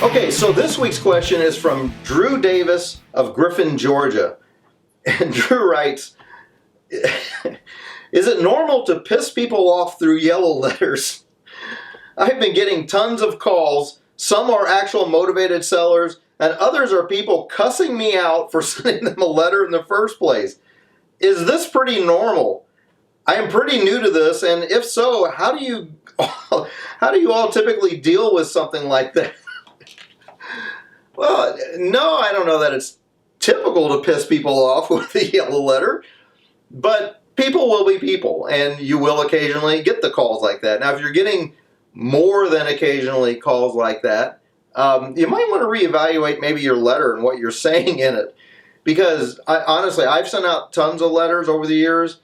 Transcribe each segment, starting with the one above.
Okay, so this week's question is from Drew Davis of Griffin, Georgia. And Drew writes, is it normal to piss people off through yellow letters? I've been getting tons of calls. Some are actual motivated sellers, and others are people cussing me out for sending them a letter in the first place. Is this pretty normal? I am pretty new to this, and if so, how do you all typically deal with something like that? Well, no, I don't know that it's typical to piss people off with a yellow letter, but people will be people, and you will occasionally get the calls like that. Now, if you're getting more than occasionally calls like that, you might want to reevaluate maybe your letter and what you're saying in it, because honestly, I've sent out tons of letters over the years.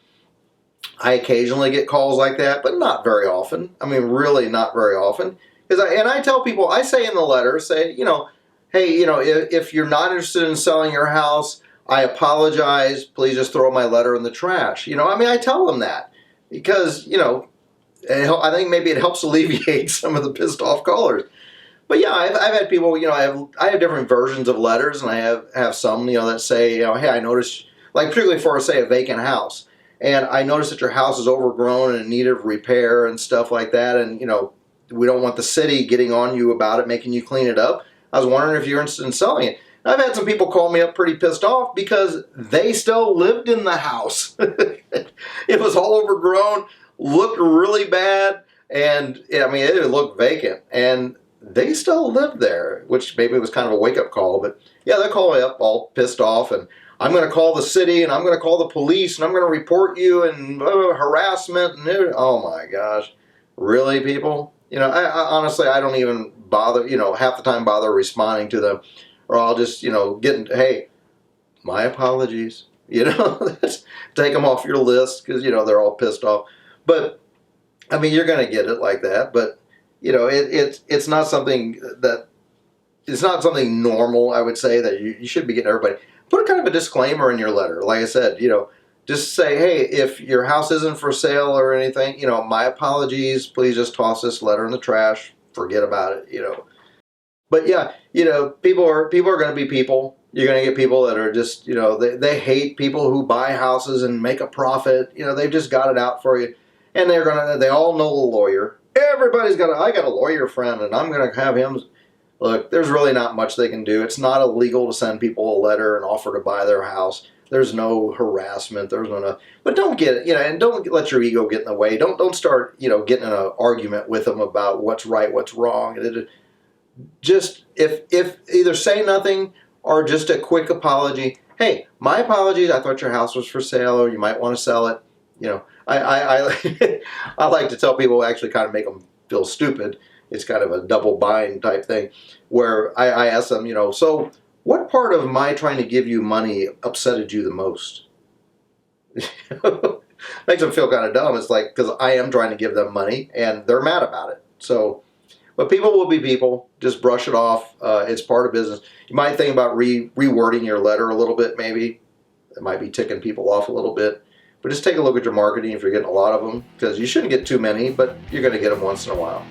I occasionally get calls like that, but not very often. I mean, really not very often. And I tell people, I say in the letter, say, hey, if you're not interested in selling your house, I apologize. Please just throw my letter in the trash. I tell them that because, I think maybe it helps alleviate some of the pissed off callers. But yeah, I've had people, I have different versions of letters, and I have some, that say, hey, I noticed, like particularly for, say, a vacant house. And I noticed that your house is overgrown and in need of repair and stuff like that. And, we don't want the city getting on you about it, making you clean it up. I was wondering if you're interested in selling it. I've had some people call me up pretty pissed off because they still lived in the house. It was all overgrown, looked really bad, and it looked vacant. And they still lived there, which maybe was kind of a wake-up call. But yeah, they call me up all pissed off, and I'm going to call the city, and I'm going to call the police, and I'm going to report you, and harassment. And oh my gosh, really, people? I honestly, I don't even bother, half the time bother responding to them, or I'll just, hey, my apologies, take them off your list because, they're all pissed off. But, you're going to get it like that, but, it's not something normal, I would say, that you should be getting everybody. Put kind of a disclaimer in your letter. Like I said, just say, hey, if your house isn't for sale or anything, my apologies. Please just toss this letter in the trash. Forget about it, But yeah, people are going to be people. You're going to get people that are just, they hate people who buy houses and make a profit. They've just got it out for you. And they all know a lawyer. I got a lawyer friend, and I'm going to have him. Look, there's really not much they can do. It's not illegal to send people a letter and offer to buy their house. There's no harassment. There's no, but don't get it, and don't let your ego get in the way. Don't start, getting in an argument with them about what's right, what's wrong. Just if either say nothing or just a quick apology. Hey, my apologies. I thought your house was for sale, or you might want to sell it. I I like to tell people, actually kind of make them feel stupid. It's kind of a double bind type thing where I ask them, so what part of my trying to give you money upsetted you the most? Makes them feel kind of dumb. It's like, because I am trying to give them money and they're mad about it. So, but people will be people. Just brush it off. It's part of business. You might think about rewording your letter a little bit, maybe. It might be ticking people off a little bit. But just take a look at your marketing if you're getting a lot of them, because you shouldn't get too many, but you're going to get them once in a while.